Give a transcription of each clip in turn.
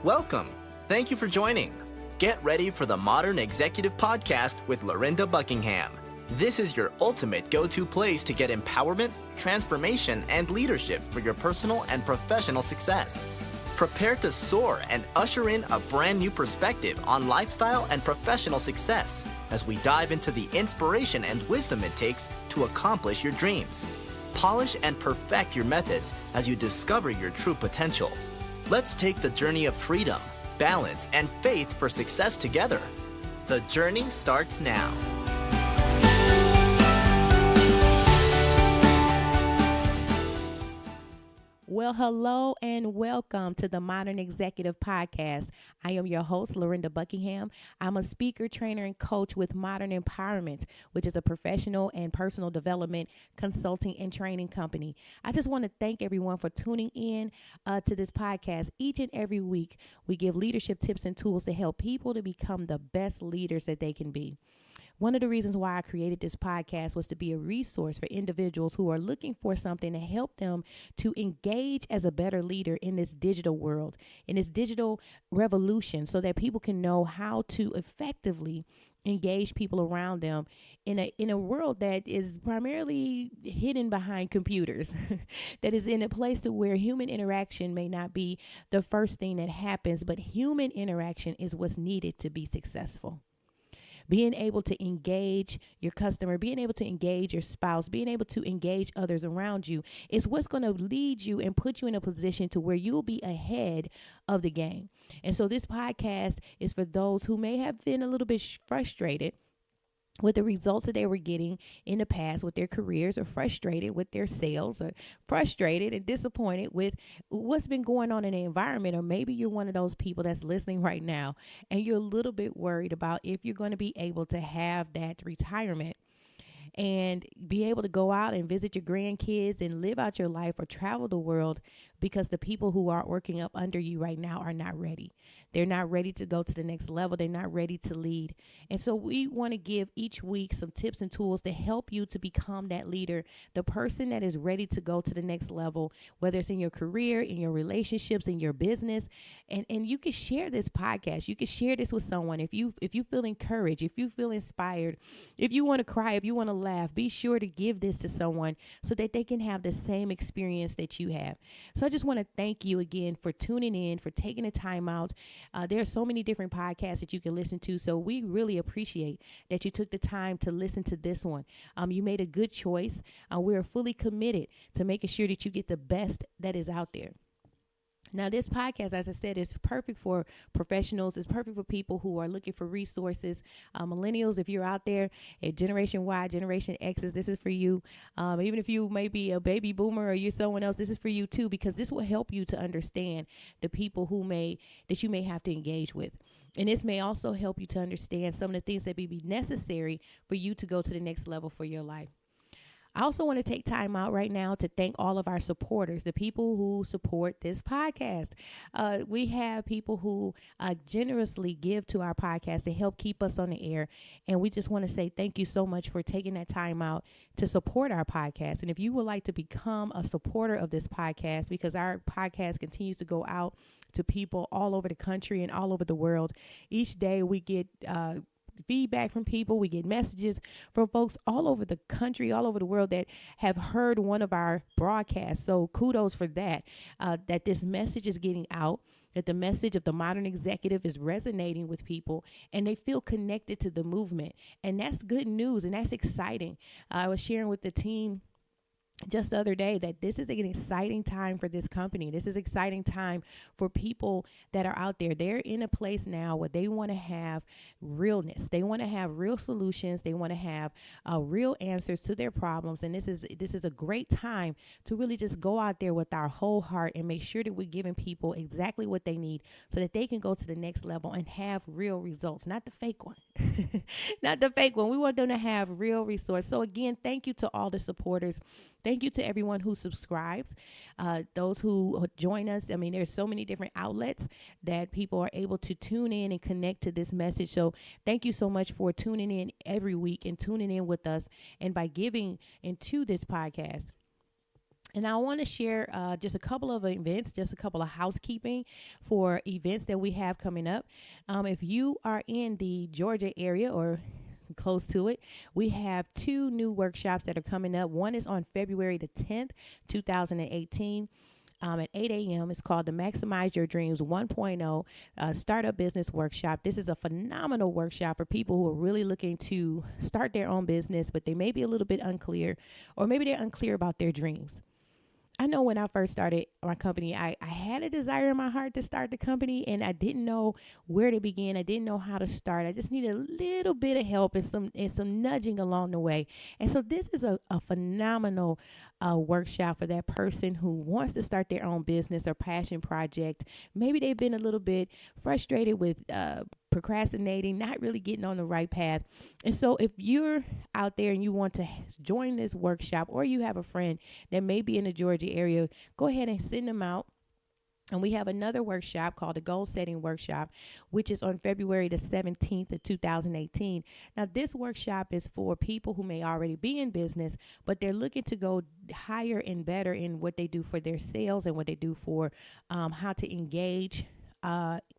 Welcome. Thank you for joining. Get ready for the Modern Executive Podcast with Lorinda Buckingham. This is your ultimate go-to place to get empowerment, transformation, and leadership for your personal and professional success. Prepare to soar and usher in a brand new perspective on lifestyle and professional success as we dive into the inspiration and wisdom it takes to accomplish your dreams. Polish and perfect your methods as you discover your true potential. Let's take the journey of freedom, balance, and faith for success together. The journey starts now. Well, hello and welcome to the Modern Executive Podcast. I am your host, Lorinda Buckingham. I'm a speaker, trainer, and coach with Buckingham-Empowerment, which is a professional and personal development consulting and training company. I just want to thank everyone for tuning in to this podcast. Each and every week, we give leadership tips and tools to help people to become the best leaders that they can be. One of the reasons why I created this podcast was to be a resource for individuals who are looking for something to help them to engage as a better leader in this digital world, in this digital revolution, so that people can know how to effectively engage people around them in a world that is primarily hidden behind computers, that is in a place to where human interaction may not be the first thing that happens, but human interaction is what's needed to be successful. Being able to engage your customer, being able to engage your spouse, being able to engage others around you is what's going to lead you and put you in a position to where you'll be ahead of the game. And so this podcast is for those who may have been a little bit frustrated with the results that they were getting in the past with their careers, or frustrated with their sales, or frustrated and disappointed with what's been going on in the environment. Or maybe you're one of those people that's listening right now and you're a little bit worried about if you're going to be able to have that retirement and be able to go out and visit your grandkids and live out your life or travel the world, because the people who are working up under you right now are not ready. They're not ready to go to the next level. They're not ready to lead. And so we want to give each week some tips and tools to help you to become that leader, the person that is ready to go to the next level, whether it's in your career, in your relationships, in your business. And you can share this podcast. You can share this with someone. If you feel encouraged, if you feel inspired, if you want to cry, if you want to laugh, be sure to give this to someone so that they can have the same experience that you have. So I just want to thank you again for tuning in, for taking the time out. There are so many different podcasts that you can listen to, so we really appreciate that you took the time to listen to this one. You made a good choice. We are fully committed to making sure that you get the best that is out there. Now, this podcast, as I said, is perfect for professionals. It's perfect for people who are looking for resources. Millennials, if you're out there, Generation Y, Generation X's, this is for you. Even if you may be a baby boomer or you're someone else, this is for you too, because this will help you to understand the people that you may have to engage with. And this may also help you to understand some of the things that may be necessary for you to go to the next level for your life. I also want to take time out right now to thank all of our supporters, the people who support this podcast. We have people who generously give to our podcast to help keep us on the air. And we just want to say thank you so much for taking that time out to support our podcast. And if you would like to become a supporter of this podcast, because our podcast continues to go out to people all over the country and all over the world, each day we get feedback from people. We get messages from folks all over the country, all over the world that have heard one of our broadcasts. So kudos for that, that this message is getting out, that the message of the modern executive is resonating with people and they feel connected to the movement. And that's good news. And that's exciting. I was sharing with the team just the other day that this is an exciting time for this company. This is an exciting time for people that are out there. They're in a place now where they want to have realness. They want to have real solutions. They want to have real answers to their problems. And this is a great time to really just go out there with our whole heart and make sure that we're giving people exactly what they need so that they can go to the next level and have real results, not the fake one. Not the fake one. We want them to have real results. So again, thank you to all the supporters. Thank you to everyone who subscribes, those who join us. I mean, there's so many different outlets that people are able to tune in and connect to this message. So thank you so much for tuning in every week and tuning in with us and by giving into this podcast. And I want to share just a couple of events, just a couple of housekeeping for events that we have coming up. If you are in the Georgia area or close to it, we have 2 new workshops that are coming up. One is on February the 10th, 2018. At 8 a.m. It's called the Maximize Your Dreams 1.0 Startup Business Workshop. This is a phenomenal workshop for people who are really looking to start their own business, but they may be a little bit unclear, or maybe they're unclear about their dreams. I know when I first started my company, I had a desire in my heart to start the company, and I didn't know where to begin. I didn't know how to start. I just needed a little bit of help and some nudging along the way. And so this is a phenomenal workshop for that person who wants to start their own business or passion project. Maybe they've been a little bit frustrated with procrastinating, not really getting on the right path. And so if you're out there and you want to join this workshop, or you have a friend that may be in the Georgia area, go ahead and send them out. And we have another workshop called the Goal Setting Workshop, which is on February the 17th of 2018. Now, this workshop is for people who may already be in business, but they're looking to go higher and better in what they do for their sales and what they do for how to engage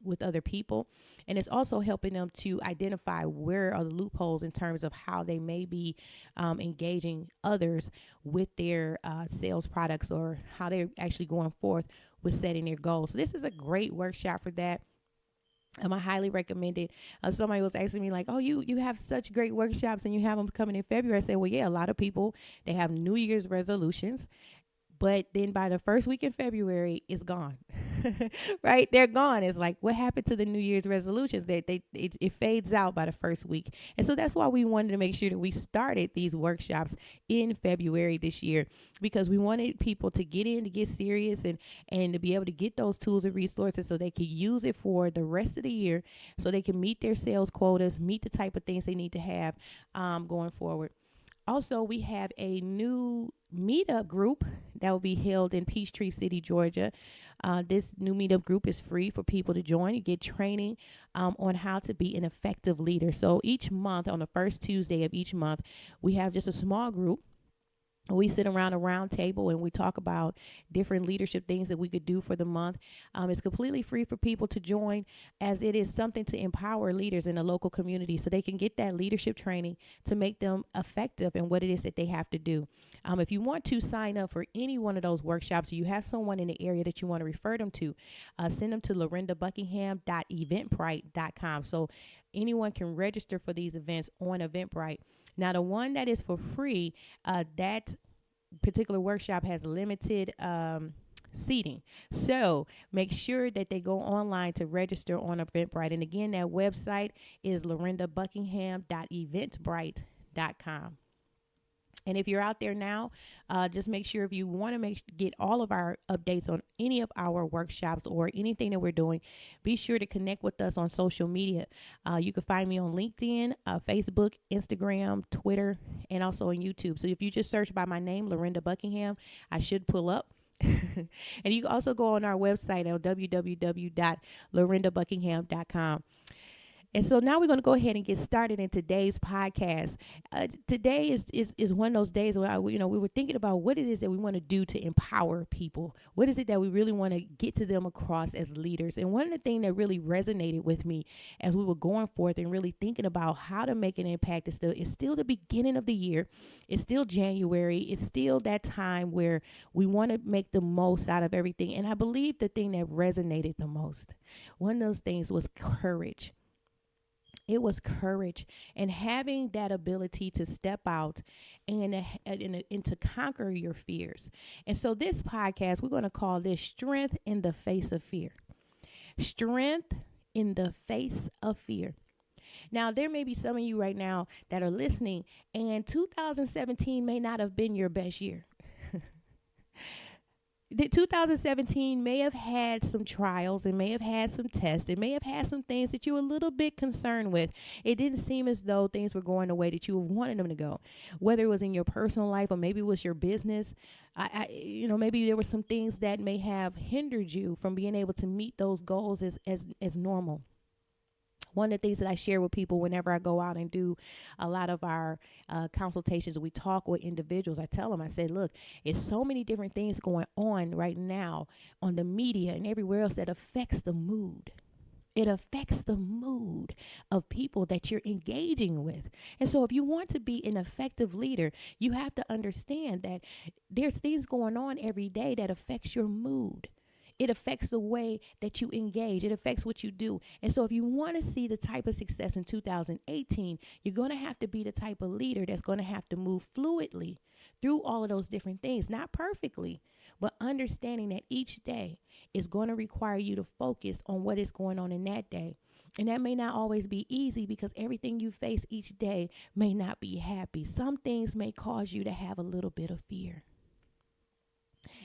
with other people. And it's also helping them to identify where are the loopholes in terms of how they may be engaging others with their sales products, or how they're actually going forth with setting their goals. So this is a great workshop for that. I highly recommend it. Somebody was asking me like, oh, you have such great workshops and you have them coming in February. I said, well, yeah, a lot of people, they have New Year's resolutions, but then by the first week in February, it's gone, right? They're gone. It's like, what happened to the New Year's resolutions? It fades out by the first week. And so that's why we wanted to make sure that we started these workshops in February this year, because we wanted people to get in, to get serious, and to be able to get those tools and resources so they can use it for the rest of the year, so they can meet their sales quotas, meet the type of things they need to have going forward. Also, we have a new meetup group that will be held in Peachtree City, Georgia. This new meetup group is free for people to join. You get training on how to be an effective leader. So each month, on the first Tuesday of each month, we have just a small group. We sit around a round table and we talk about different leadership things that we could do for the month. It's completely free for people to join, as it is something to empower leaders in the local community so they can get that leadership training to make them effective in what it is that they have to do. If you want to sign up for any one of those workshops, or you have someone in the area that you want to refer them to, send them to lorindabuckingham.eventbrite.com. So anyone can register for these events on Eventbrite. Now, the one that is for free, that particular workshop has limited seating. So make sure that they go online to register on Eventbrite. And again, that website is lorindabuckingham.eventbrite.com. And if you're out there now, just make sure, if you want to get all of our updates on any of our workshops or anything that we're doing, be sure to connect with us on social media. You can find me on LinkedIn, Facebook, Instagram, Twitter, and also on YouTube. So if you just search by my name, Lorinda Buckingham, I should pull up. And you can also go on our website at www.lorindabuckingham.com. And so now we're going to go ahead and get started in today's podcast. Today is one of those days where we were thinking about what it is that we want to do to empower people. What is it that we really want to get to them across as leaders? And one of the things that really resonated with me as we were going forth and really thinking about how to make an impact is still the beginning of the year. It's still January. It's still that time where we want to make the most out of everything. And I believe the thing that resonated the most, one of those things, was courage. It was courage and having that ability to step out and to conquer your fears. And so this podcast, we're going to call this Strength in the Face of Fear. Strength in the Face of Fear. Now, there may be some of you right now that are listening, and 2017 may not have been your best year. The 2017 may have had some trials, and may have had some tests, it may have had some things that you were a little bit concerned with. It didn't seem as though things were going the way that you wanted them to go, whether it was in your personal life or maybe it was your business. Maybe there were some things that may have hindered you from being able to meet those goals as normal. One of the things that I share with people whenever I go out and do a lot of our consultations, we talk with individuals. I tell them, I say, look, it's so many different things going on right now on the media and everywhere else that affects the mood. It affects the mood of people that you're engaging with. And so if you want to be an effective leader, you have to understand that there's things going on every day that affects your mood. It affects the way that you engage. It affects what you do. And so if you want to see the type of success in 2018, you're going to have to be the type of leader that's going to have to move fluidly through all of those different things, not perfectly, but understanding that each day is going to require you to focus on what is going on in that day. And that may not always be easy because everything you face each day may not be happy. Some things may cause you to have a little bit of fear.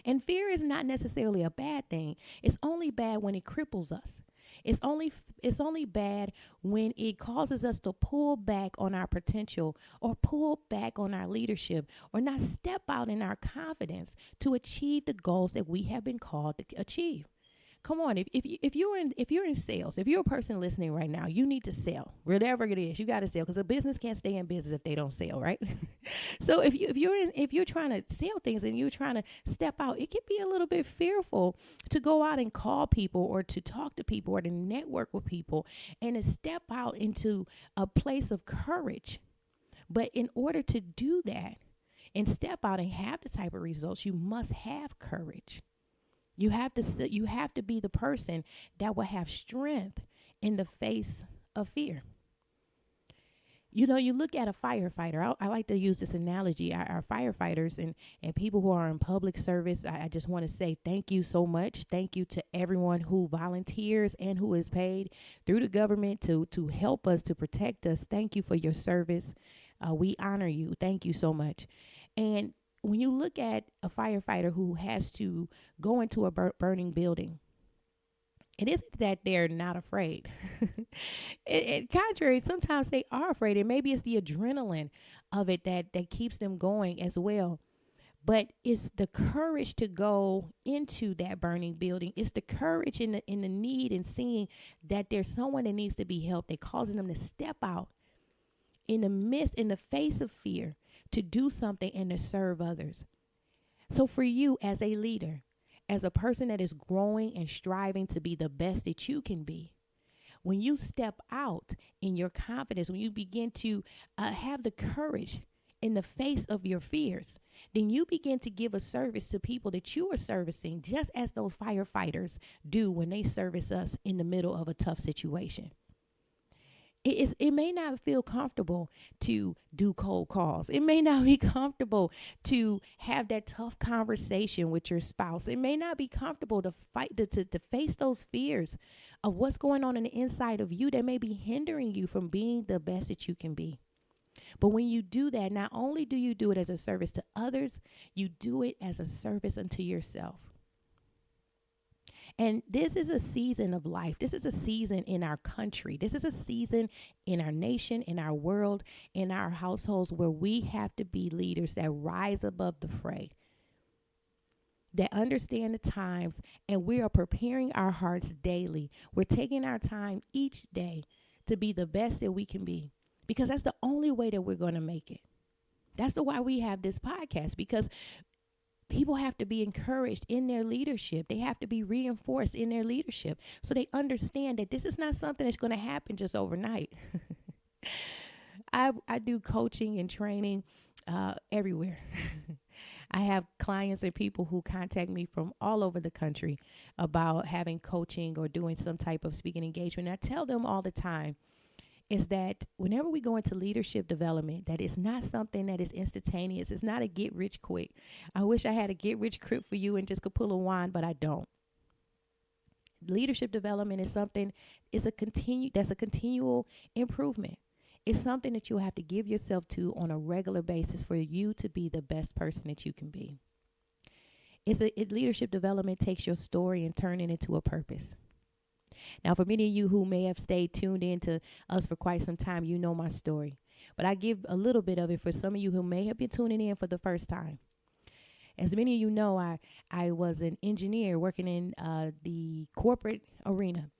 And fear is not necessarily a bad thing. It's only bad when it cripples us. It's only bad when it causes us to pull back on our potential or pull back on our leadership or not step out in our confidence to achieve the goals that we have been called to achieve. Come on, if you're in sales, if you're a person listening right now, you need to sell. Whatever it is, you got to sell because a business can't stay in business if they don't sell, right? So if you're trying to sell things and you're trying to step out, it can be a little bit fearful to go out and call people or to talk to people or to network with people and to step out into a place of courage. But in order to do that and step out and have the type of results, you must have courage. You have to be the person that will have strength in the face of fear. You know, you look at a firefighter. I like to use this analogy. Our firefighters and people who are in public service, I just want to say thank you so much. Thank you to everyone who volunteers and who is paid through the government to help us, to protect us. Thank you for your service. We honor you. Thank you so much. And when you look at a firefighter who has to go into a burning building, it isn't that they're not afraid. Contrary, sometimes they are afraid, and maybe it's the adrenaline of it that keeps them going as well. But it's the courage to go into that burning building. It's the courage in the need and seeing that there's someone that needs to be helped that causes them to step out in the face of fear, to do something and to serve others. So for you as a leader, as a person that is growing and striving to be the best that you can be, when you step out in your confidence, when you begin to have the courage in the face of your fears, then you begin to give a service to people that you are servicing, just as those firefighters do when they service us in the middle of a tough situation. It may not feel comfortable to do cold calls. It may not be comfortable to have that tough conversation with your spouse. It may not be comfortable to fight, to face those fears of what's going on in the inside of you that may be hindering you from being the best that you can be. But when you do that, not only do you do it as a service to others, you do it as a service unto yourself. And this is a season of life. This is a season in our country. This is a season in our nation, in our world, in our households where we have to be leaders that rise above the fray, that understand the times, and we are preparing our hearts daily. We're taking our time each day to be the best that we can be, because that's the only way that we're going to make it. That's why we have this podcast, because people have to be encouraged in their leadership. They have to be reinforced in their leadership so they understand that this is not something that's going to happen just overnight. I do coaching and training everywhere. I have clients and people who contact me from all over the country about having coaching or doing some type of speaking engagement. And I tell them all the time is that whenever we go into leadership development, that it's not something that is instantaneous. It's not a get rich quick. I wish I had a get rich quick for you and just could pull a wand, but I don't. Leadership development is something, that's a continual improvement. It's something that you'll have to give yourself to on a regular basis for you to be the best person that you can be. Leadership development takes your story and turn it into a purpose. Now, for many of you who may have stayed tuned in to us for quite some time, you know my story. But I give a little bit of it for some of you who may have been tuning in for the first time. As many of you know, I was an engineer working in the corporate arena.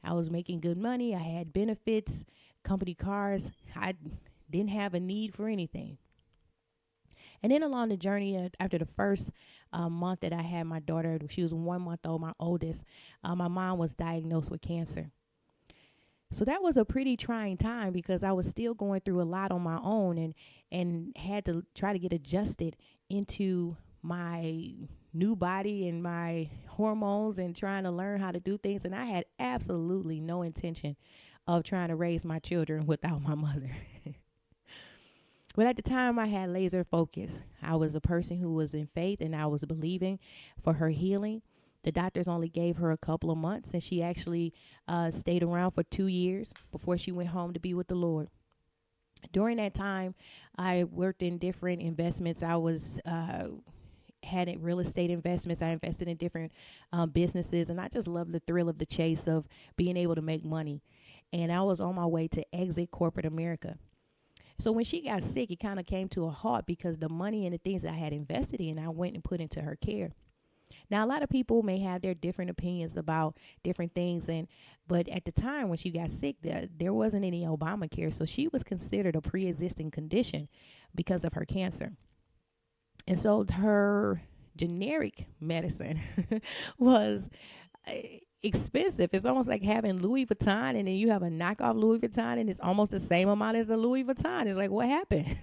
I was making good money. I had benefits, company cars. I didn't have a need for anything. And then along the journey, after the first month that I had my daughter, she was 1 month old, my oldest, my mom was diagnosed with cancer. So that was a pretty trying time because I was still going through a lot on my own and had to try to get adjusted into my new body and my hormones and trying to learn how to do things. And I had absolutely no intention of trying to raise my children without my mother. But at the time, I had laser focus. I was a person who was in faith and I was believing for her healing. The doctors only gave her a couple of months, and she actually stayed around for 2 years before she went home to be with the Lord. During that time, I worked in different investments. I was had real estate investments. I invested in different businesses, and I just loved the thrill of the chase of being able to make money. And I was on my way to exit corporate America. So when she got sick, it kind of came to a halt because the money and the things that I had invested in, I went and put into her care. Now, a lot of people may have their different opinions about different things, but at the time when she got sick, there wasn't any Obamacare, so she was considered a pre-existing condition because of her cancer. And so her generic medicine was expensive. It's almost like having Louis Vuitton and then you have a knockoff Louis Vuitton and it's almost the same amount as the Louis Vuitton. It's like, what happened?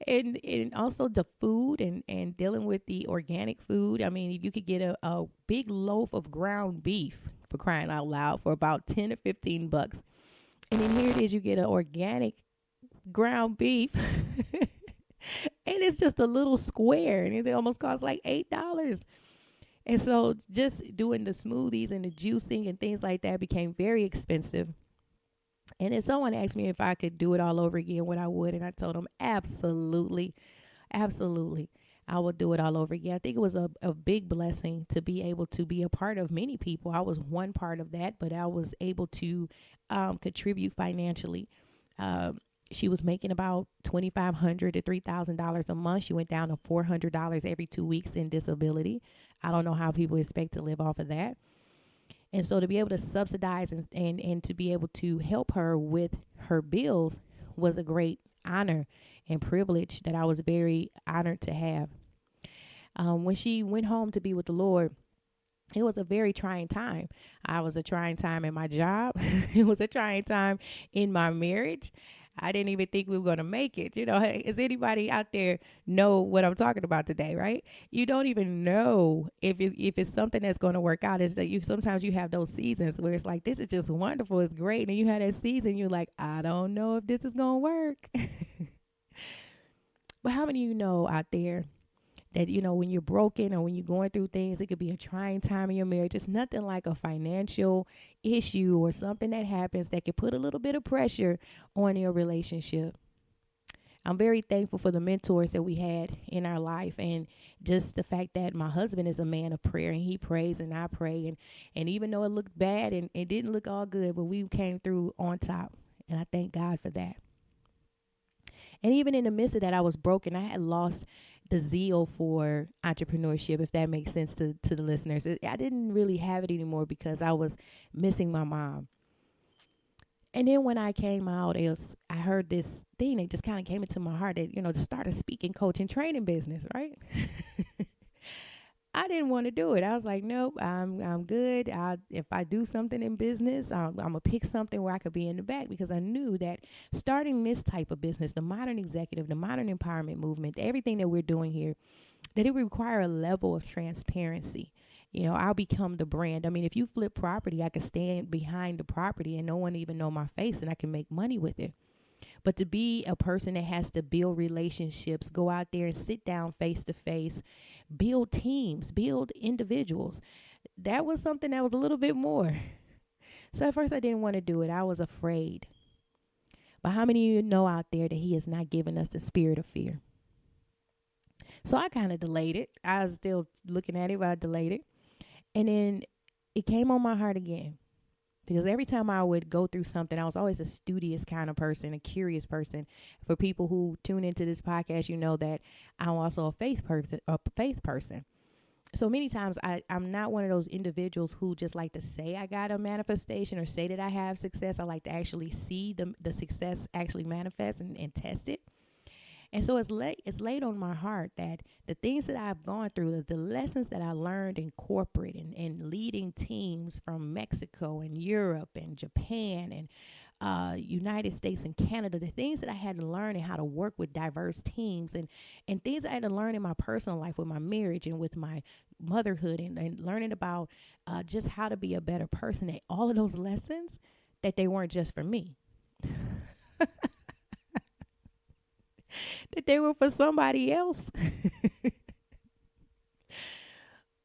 and also the food and dealing with the organic food. I mean, if you could get a big loaf of ground beef, for crying out loud, for about 10 or 15 bucks. And then here it is, you get an organic ground beef and it's just a little square and it almost costs like $8. And so just doing the smoothies and the juicing and things like that became very expensive. And then someone asked me if I could do it all over again, what I would. And I told them, absolutely, absolutely, I would do it all over again. I think it was a big blessing to be able to be a part of many people. I was one part of that, but I was able to contribute financially. She was making about $2,500 to $3,000 a month. She went down to $400 every 2 weeks in disability. I don't know how people expect to live off of that. And so to be able to subsidize and to be able to help her with her bills was a great honor and privilege that I was very honored to have. When she went home to be with the Lord, it was a very trying time. I was a trying time in my job. It was a trying time in my marriage. I didn't even think we were going to make it. Does anybody out there know what I'm talking about today, right? You don't even know if it's something that's going to work out. It's that sometimes you have those seasons where it's like, this is just wonderful. It's great. And you have that season, you're like, I don't know if this is going to work. But how many of you know out there that, when you're broken or when you're going through things, it could be a trying time in your marriage. It's nothing like a financial issue or something that happens that could put a little bit of pressure on your relationship. I'm very thankful for the mentors that we had in our life and just the fact that my husband is a man of prayer and he prays and I pray. And even though it looked bad and it didn't look all good, but we came through on top. And I thank God for that. And even in the midst of that, I was broken. I had lost the zeal for entrepreneurship, if that makes sense to the listeners. I didn't really have it anymore because I was missing my mom. And then when I came out, I heard this thing that just kind of came into my heart that, to start a speaking, coach, and training business, right? I didn't want to do it. I was like, nope, I'm good. If I do something in business, I'm going to pick something where I could be in the back because I knew that starting this type of business, the modern executive, the modern empowerment movement, everything that we're doing here, that it would require a level of transparency. I'll become the brand. I mean, if you flip property, I could stand behind the property and no one even know my face and I can make money with it. But to be a person that has to build relationships, go out there and sit down face to face, build teams, build individuals, that was something that was a little bit more. So at first I didn't want to do it. I was afraid. But how many of you know out there that he has not given us the spirit of fear? So I kind of delayed it. I was still looking at it, but I delayed it. And then it came on my heart again. Because every time I would go through something, I was always a studious kind of person, a curious person. For people who tune into this podcast, you know that I'm also a faith person. So many times I'm not one of those individuals who just like to say I got a manifestation or say that I have success. I like to actually see the success actually manifest and test it. And so it's laid on my heart that the things that I've gone through, the lessons that I learned in corporate and leading teams from Mexico and Europe and Japan and United States and Canada, the things that I had to learn and how to work with diverse teams and things I had to learn in my personal life with my marriage and with my motherhood and learning about just how to be a better person. That all of those lessons, that they weren't just for me, that they were for somebody else.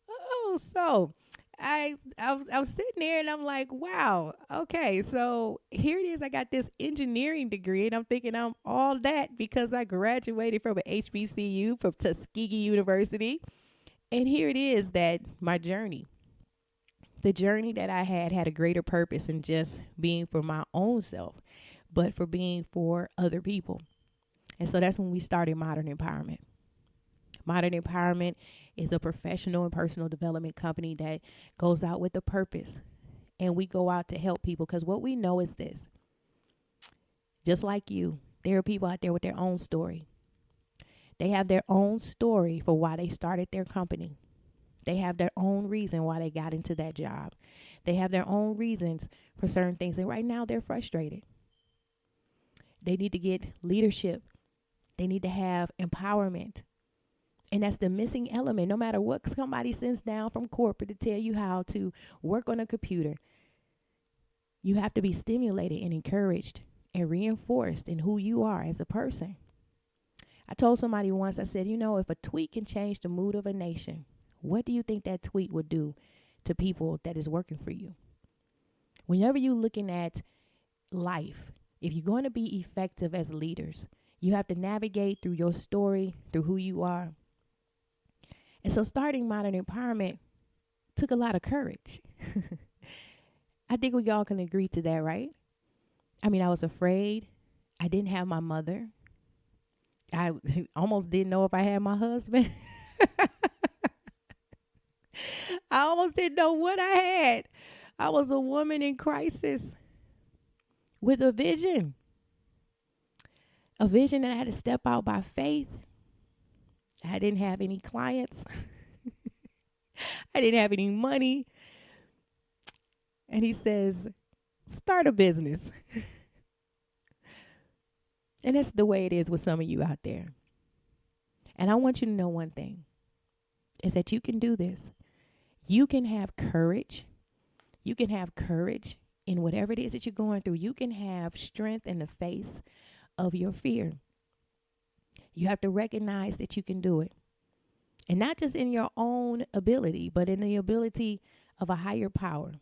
Oh, so I was sitting there and I'm like, wow, okay, so here it is. I got this engineering degree and I'm thinking I'm all that because I graduated from an HBCU from Tuskegee University. And here it is that my journey, the journey that I had a greater purpose than just being for my own self, but for being for other people. And so that's when we started Modern Empowerment. Modern Empowerment is a professional and personal development company that goes out with a purpose. And we go out to help people because what we know is this. Just like you, there are people out there with their own story. They have their own story for why they started their company. They have their own reason why they got into that job. They have their own reasons for certain things. And right now they're frustrated. They need to get leadership. They need to have empowerment. And that's the missing element. No matter what somebody sends down from corporate to tell you how to work on a computer, you have to be stimulated and encouraged and reinforced in who you are as a person. I told somebody once, I said, if a tweet can change the mood of a nation, what do you think that tweet would do to people that is working for you? Whenever you're looking at life, if you're going to be effective as leaders, you have to navigate through your story, through who you are. And so starting Modern Empowerment took a lot of courage. I think we all can agree to that, right? I mean, I was afraid. I didn't have my mother. I almost didn't know if I had my husband. I almost didn't know what I had. I was a woman in crisis with a vision that I had to step out by faith. I didn't have any clients. I didn't have any money. And he says, start a business. And that's the way it is with some of you out there. And I want you to know one thing, is that you can do this. You can have courage. You can have courage in whatever it is that you're going through. You can have strength in the face of your fear. You have to recognize that you can do it. And not just in your own ability, but in the ability of a higher power.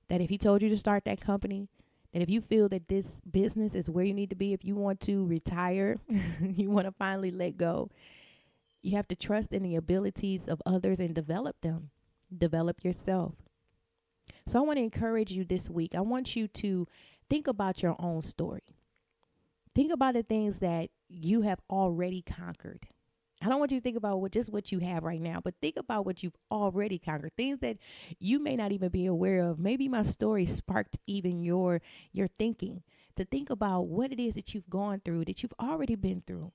That if he told you to start that company, that if you feel that this business is where you need to be, if you want to retire, you want to finally let go, you have to trust in the abilities of others and develop them. Develop yourself. So I want to encourage you this week. I want you to think about your own story. Think about the things that you have already conquered. I don't want you to think about what you have right now, but think about what you've already conquered. Things that you may not even be aware of. Maybe my story sparked even your thinking to think about what it is that you've gone through, that you've already been through.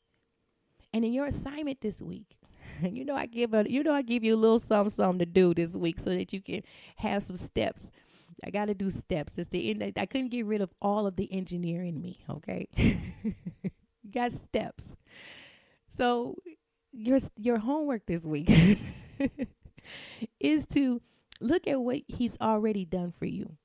And in your assignment this week, I give you a little something to do this week so that you can have some steps. I got to do steps. It's the end. I couldn't get rid of all of the engineer in me. Okay. You got steps. So your homework this week is to look at what he's already done for you.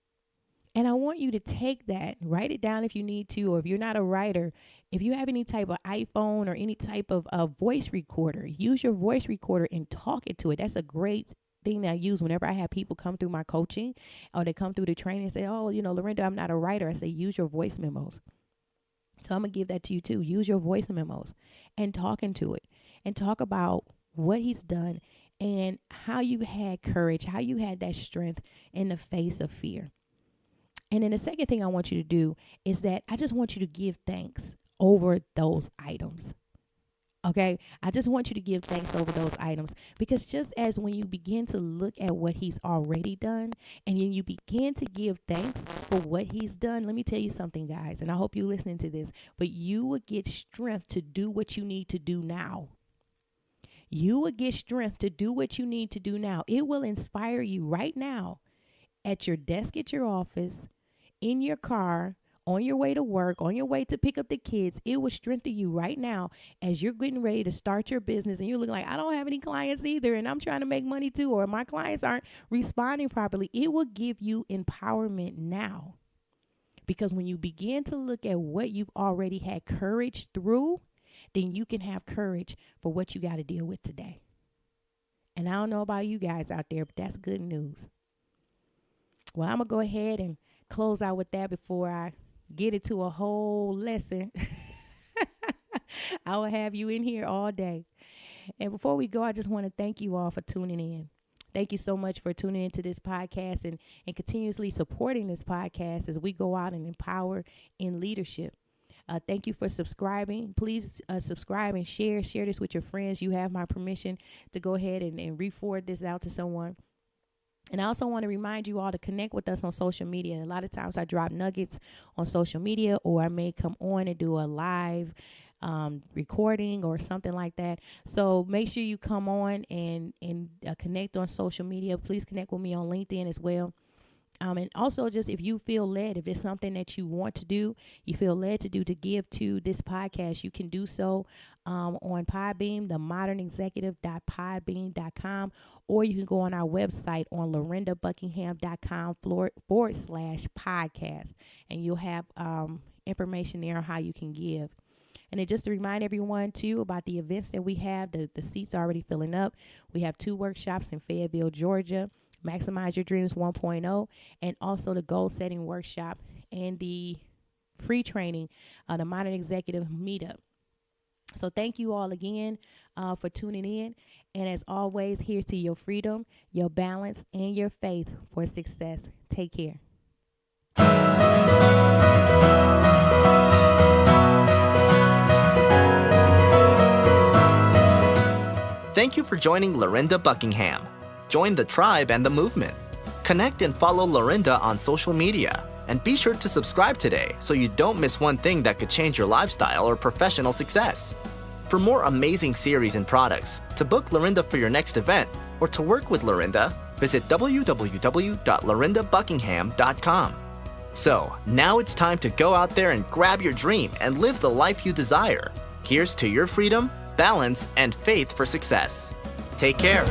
And I want you to take that, write it down if you need to, or if you're not a writer, if you have any type of iPhone or any type of voice recorder, use your voice recorder and talk it to it. That's a great thing that I use whenever I have people come through my coaching or they come through the training and say, oh, Lorinda, I'm not a writer. I say, use your voice memos. So I'm going to give that to you too. Use your voice memos and talking to it and talk about what he's done and how you had courage, how you had that strength in the face of fear. And then the second thing I want you to do is that I just want you to give thanks over those items. Okay, I just want you to give thanks over those items, because just as when you begin to look at what he's already done and then you begin to give thanks for what he's done, let me tell you something, guys, and I hope you're listening to this, but you will get strength to do what you need to do now. You will get strength to do what you need to do now. It will inspire you right now at your desk at your office, in your car, on your way to work, on your way to pick up the kids. It will strengthen you right now as you're getting ready to start your business and you're looking like, I don't have any clients either, and I'm trying to make money too, or my clients aren't responding properly. It will give you empowerment now, because when you begin to look at what you've already had courage through, then you can have courage for what you got to deal with today. And I don't know about you guys out there, but that's good news. Well, I'm going to go ahead and close out with that before I get into a whole lesson. I will have you in here all day. And before we go, I just want to thank you all for tuning in. Thank you so much for tuning into this podcast and continuously supporting this podcast as we go out and empower in leadership. Thank you for subscribing. Please subscribe and share this with your friends. You have my permission to go ahead and re-forward this out to someone. And I also want to remind you all to connect with us on social media. A lot of times I drop nuggets on social media, or I may come on and do a live recording or something like that. So make sure you come on and connect on social media. Please connect with me on LinkedIn as well. And also, just if you feel led, if it's something that you want to do, you feel led to do, to give to this podcast, you can do so on Podbean, themodernexecutive.podbean.com, or you can go on our website on lorendabuckingham.com/podcast, and you'll have information there on how you can give. And then just to remind everyone, too, about the events that we have, the seats are already filling up. We have 2 workshops in Fayetteville, Georgia, Maximize Your Dreams 1.0, and also the goal setting workshop and the free training, the Modern Executive Meetup. So thank you all again for tuning in. And as always, here's to your freedom, your balance, and your faith for success. Take care. Thank you for joining Lorinda Buckingham. Join the tribe and the movement. Connect and follow Lorinda on social media. And be sure to subscribe today so you don't miss one thing that could change your lifestyle or professional success. For more amazing series and products, to book Lorinda for your next event, or to work with Lorinda, visit www.lorindabuckingham.com. So, now it's time to go out there and grab your dream and live the life you desire. Here's to your freedom, balance, and faith for success. Take care.